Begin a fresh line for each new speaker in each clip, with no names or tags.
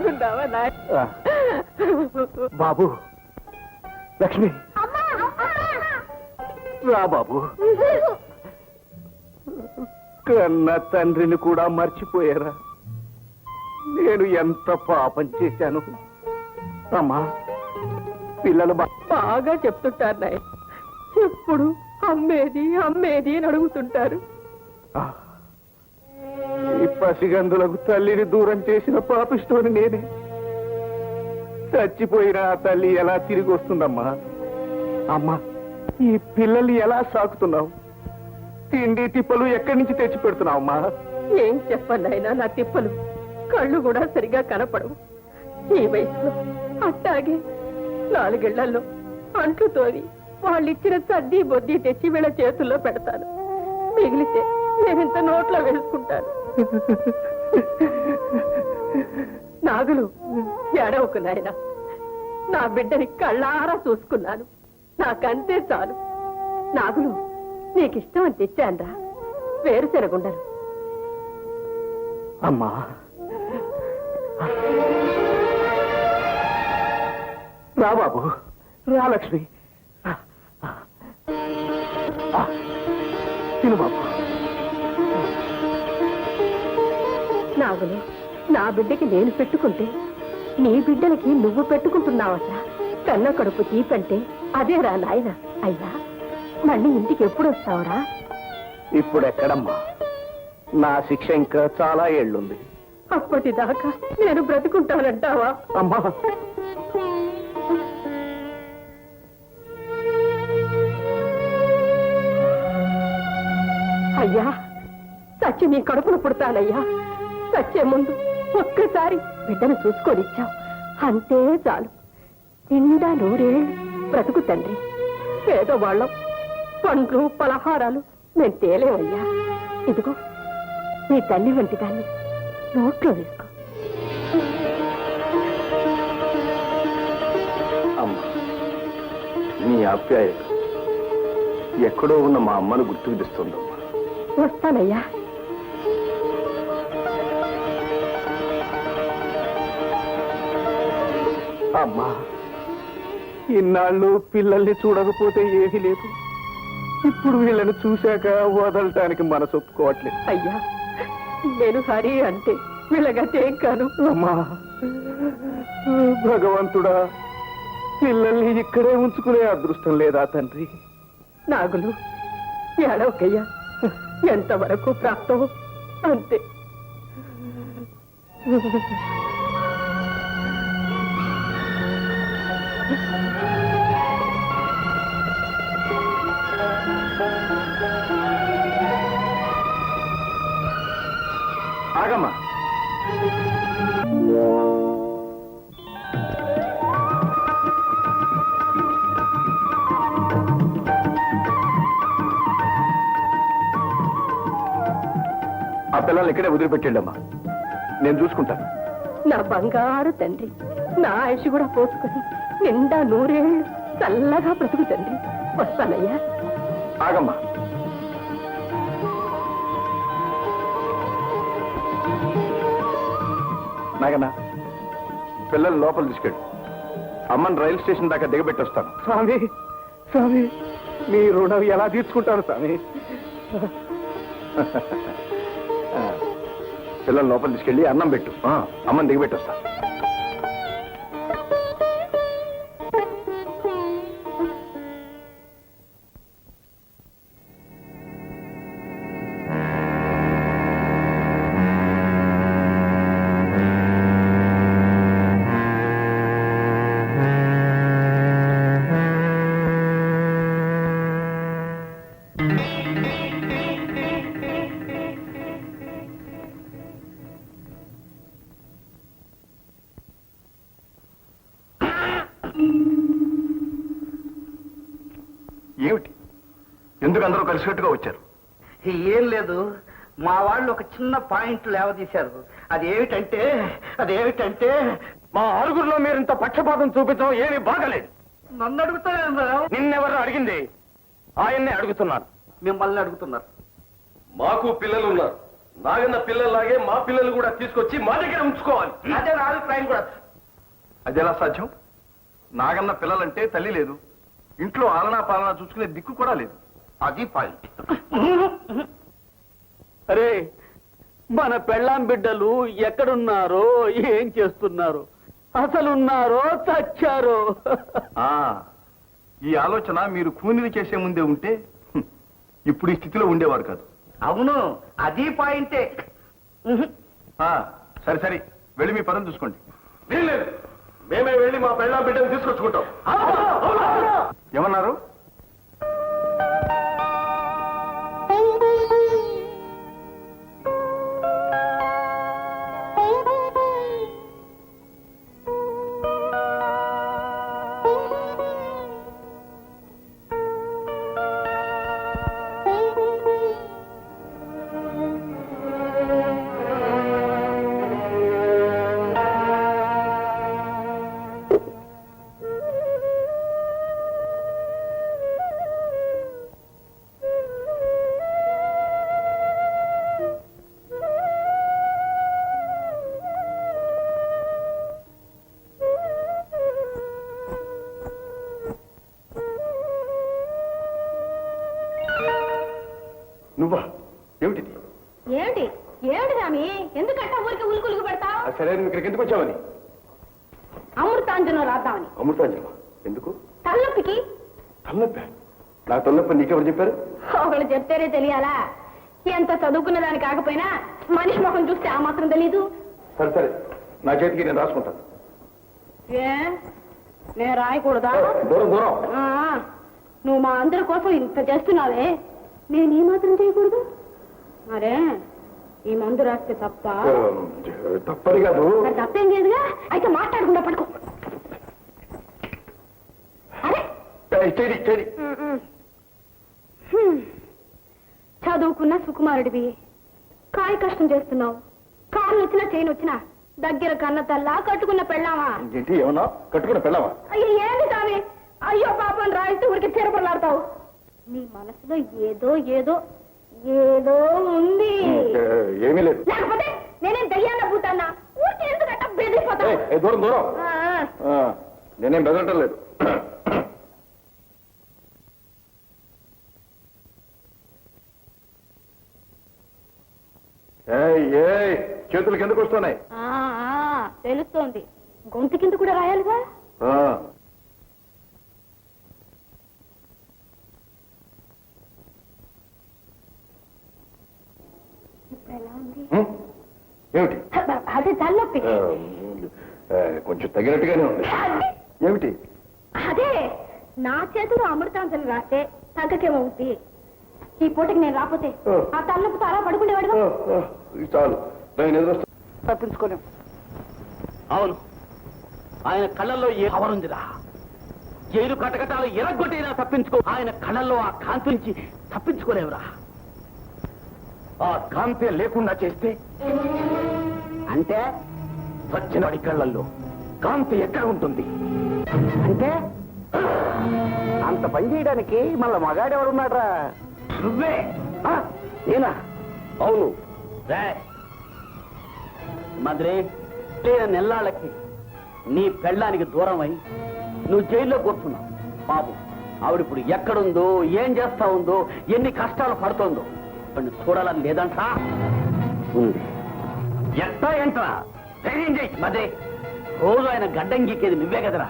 పడుకున్నావా నాయన?
బాబు, లక్ష్మి, రా బాబు. కన్న తండ్రిని కూడా మర్చిపోయారా? నేను ఎంత పాపం చేశాను. అమ్మా, పిల్లలు
బాగా చెప్తుంటారు నాయన. ఎప్పుడు అమ్మేది అమ్మేది అని అడుగుతుంటారు.
ఈ పసిగందులకు తల్లిని దూరం చేసిన పాపిస్తోని నేనే. చచ్చిపోయిన ఆ తల్లి ఎలా తిరిగి వస్తుందమ్మా? అమ్మా, ఈ పిల్లల్ని ఎలా సాకుతున్నావు? తిండి తిప్పలు ఎక్కడి నుంచి తెచ్చి పెడుతున్నావమ్మా?
ఏం చెప్పన్నాయినా, నా తిప్పలు కళ్ళు కూడా సరిగా కనపడవు. ఈ వయసులో అట్టాగే 4 ఏళ్లలో అంట్లు తోవి వాళ్ళిచ్చిన సద్ది బొద్ది తెచ్చి వీళ్ళ చేతుల్లో పెడతాను. మిగిలితే నేనింత నోట్లో వేసుకుంటాను. నాగులు, ఏడవకు నాయనా. నా బిడ్డని కళ్ళారా చూసుకున్నాను. నాకంతే చాలు. నాగులు, నీకిష్టం అని తెచ్చాన్రా వేరుశెనగుండలు.
అమ్మా, రా బాబు, రా లక్ష్మి, తిను బాబు.
నాగులు, నా బిడ్డకి నేను పెట్టుకుంటే నీ బిడ్డలకి నువ్వు పెట్టుకుంటున్నావట. కన్న కడుపు తీపంటే అదేరా నాయన. అయ్యా, మళ్ళీ ఇంటికి ఎప్పుడు వస్తావురా?
ఇప్పుడెక్కడమ్మా, నా శిక్ష ఇంకా చాలా ఏళ్లుంది.
అప్పటిదాకా నేను బ్రతుకుంటానంటావా?
అమ్మా,
అయ్యా, సచ్చి నీ కడుపును పుడతానయ్యా. సచ్చే ముందు ఒక్కసారి బిడ్డను చూసుకొనిచ్చావు, అంతే చాలు. నిండా 100 ఏళ్ళు బ్రతుకు తండ్రి. పేదవాళ్ళం, పండ్లు పలహారాలు మేము తేలేవయ్యా. ఇదిగో నీ తల్లి వంటి దాన్ని నోట్లో వేసుకో.
అమ్మా, నీ ఆప్యాయత ఎక్కడో ఉన్న మా అమ్మను గుర్తుకు తెస్తుందమ్మా.
వస్తానయ్యా.
అమ్మా, ఇన్నాళ్ళు పిల్లల్ని చూడకపోతే ఏమీ లేదు. ఇప్పుడు వీళ్ళని చూశాక వదలటానికి మనసు ఒప్పుకోవట్లేదు.
అయ్యా, నేను హరి అంటే వీళ్ళగతేం కాను.
అమ్మా, భగవంతుడా, పిల్లల్ని ఇక్కడే ఉంచుకునే అదృష్టం లేదా తండ్రి?
నాగులు, ఏడవకయ్యా. ఎంతవరకు ప్రాప్తం అంతే.
ఆగమ్మా, ఆ పిల్లల్ని ఇక్కడే వదిలిపెట్టండమ్మా, నేను చూసుకుంటాను.
నా బంగారు తండ్రి, నా ఆయుష్ కూడా పోసుకొని నిండా 100 ఏళ్ళు చల్లగా బ్రతుకు తండ్రి. వస్తానయ్యా.
ఆగమ్మా, నాగన్నా, పిల్లలు లోపల తీసుకెళ్ళు. అమ్మని రైలు స్టేషన్ దాకా దిగబెట్టి వస్తాను. స్వామి, స్వామి, మీ రుణం ఎలా తీర్చుకుంటాను స్వామి? పిల్లలు లోపల తీసుకెళ్ళి అన్నం పెట్టు. అమ్మని దిగబెట్టి వస్తాను. ఏమిటి, ఎందుకు అందరూ కలిసికట్టుగా వచ్చారు?
ఏం లేదు, మా వాళ్ళు ఒక చిన్న పాయింట్ లేవదీశారు. అదేమిటంటే
మా ఆరుగురిలో మీరు ఇంత పక్షపాతం చూపించడం ఏమీ బాగలేదు.
నన్ను అడుగుతారా?
నిన్నెవరు అడిగింది? ఆయన్నే అడుగుతున్నాను.
మిమ్మల్ని అడుగుతున్నారు.
మాకు పిల్లలు ఉన్నారు,
నాగన్న పిల్లల్లాగే మా పిల్లలు కూడా తీసుకొచ్చి మా దగ్గర ఉంచుకోవాలి.
అదే నా అభిప్రాయం కూడా.
అది ఎలా సాధ్యం? నాగన్న పిల్లలంటే తల్లి లేదు, ఇంట్లో ఆలనా పాలనా చూసుకునే దిక్కు కూడా లేదు.
అది పాయింట్.
అరే మన పెళ్ళాం బిడ్డలు ఎక్కడున్నారో ఏం చేస్తున్నారు, అసలున్నారో చచ్చారో?
ఆ ఈ ఆలోచన మీరు కూనిని చేసే ముందే ఉంటే ఇప్పుడు ఈ స్థితిలో ఉండేవారు కాదు.
అవును, అది పాయింటే.
ఆ, సరే సరే, వెళ్ళి మీ పదం చూసుకోండి. వీల్లేదు, మేమే వెళ్ళి మా పెళ్ళాం బిడ్డను తీసుకొచ్చుకుంటాం. ఏమన్నారు? నువ్వా? ఏమిటిది?
ఏమిటి ఏమిటి స్వామి, ఎందుకంటే ఊరికి ఉలుకులుగు పెడతావు?
సరే, నువ్వు ఇక్కడికి ఎందుకు వచ్చావని?
అమృతాంజనం రాద్దామని.
అమృతాంజనం ఎందుకు?
తలనొప్పికి.
తలనొప్పి? నాకు తలనొప్పి నీకెవరు చెప్పారు?
ఒకళ్ళు చెప్తేనే తెలియాలా? ఎంత చదువుకున్న దాని కాకపోయినా మనిషి ముఖం చూస్తే ఆ మాత్రం తెలీదు.
సరే సరే, నా చేతికి నేను రాసుకుంటాను.
ఏ నేను రాయకూడదా?
దూరం దూరం.
ఆ, నువ్వు మా అందరి కోసం ఇంత చేస్తున్నావే, నేను ఈ మాత్రం చేయకూడదు? మరే ఈ మందు రాస్తే తప్ప?
తప్పని కాదు.
మరి తప్పేం లేదుగా, అయితే మాట్లాడకుండా పడుకో. అరే చదువుకున్న సుకుమారుడివి, కాయ కష్టం చేస్తున్నావు. కాళ్ళు వచ్చినా చేయను వచ్చినా దగ్గర కన్న తల్లా, కట్టుకున్న పెళ్ళామా?
ఏంటి ఏమన్నా? కట్టుకున్న పెళ్ళామా?
అయ్యో ఏంది స్వామి, అయ్యో పాపం రాయిస్తే ఊరికి చీరపడలాడతావు. నీ మనసులో ఏదో ఏదో ఏదో ఉంది.
ఏమీ లేదు.
లేకపోతే నేనేం దయ్యాన్న పూతాన్నా? ఊరికి ఎందుకంటే బెదిరిపోతావు.
దూరం దూరం. నేనేం బెదరటం లేదు. చేతులకి ఎందుకు వస్తున్నాయి?
తెలుస్తోంది, గొంతు కింద కూడా రాయాలిగా. ఇప్పుడు ఎలా ఉంది?
ఏమిటి?
అదే తలనొప్పి.
కొంచెం తగినట్టుగానే ఉంది. ఏమిటి?
అదే నా చేతిలో అమృతాంజనం రాస్తే తగ్గకేమవుద్ది. ఈ పూటకి నేను రాకపోతే ఆ తలనొప్పితో అలా పడుకునేవాడుగా.
చాలు, నేను ఎదురు
తప్పించుకోలేం. అవును, ఆయన కళ్ళల్లో ఏ అవరుందిరా. జైలు కటకటాలు ఎరగొట్టైనా తప్పించుకో, ఆయన కళ్ళల్లో ఆ కాంతి నుంచి తప్పించుకోలేవురా. ఆ కాంతి లేకుండా చేస్తే అంటే సచ్చినడి కళ్ళల్లో కాంతి ఎక్కడ ఉంటుంది? అంటే అంత పని చేయడానికి మళ్ళా మగాడెవరున్నాడ్రా? నువ్వే. నేనా? అవును. మద్రే, నెల్లాళ్ళకి నీ పెళ్ళానికి దూరం అయి నువ్వు జైల్లో కూర్చున్నావు. బాబు ఆవిడిప్పుడు ఎక్కడుందో, ఏం చేస్తా ఉందో, ఎన్ని కష్టాలు పడుతోందో వాడిని చూడాలని లేదంటా? ఉంది. ఎట్టా ఏంట్రా? ధైర్యం చేయి. మదే రోజు ఆయన గడ్డం గీకేది నువ్వే కదరా.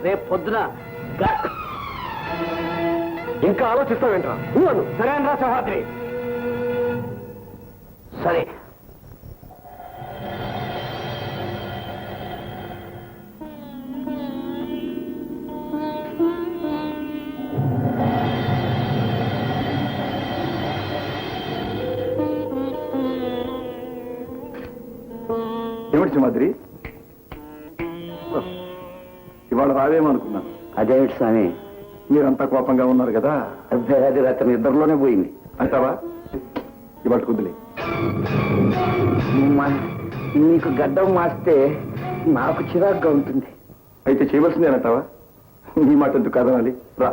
రేపు పొద్దున
ఇంకా ఆలోచిస్తావేంట్రా?
సరేనరా సహోదరి. సరే,
ఏమిటి సింహాద్రి, ఇవాళ రావేమనుకున్నాను.
అదేమిటి స్వామి,
మీరంతా కోపంగా ఉన్నారు కదా.
అది అతని ఇద్దరిలోనే పోయింది
అంటావా? ఇవాళ కుదిలే.
నీకు గడ్డం మాస్తే నాకు చిరాగ్గా ఉంటుంది.
అయితే చేయవలసిందేనంటావా? నీ మాట ఎందుకు కాదనాలి? రా.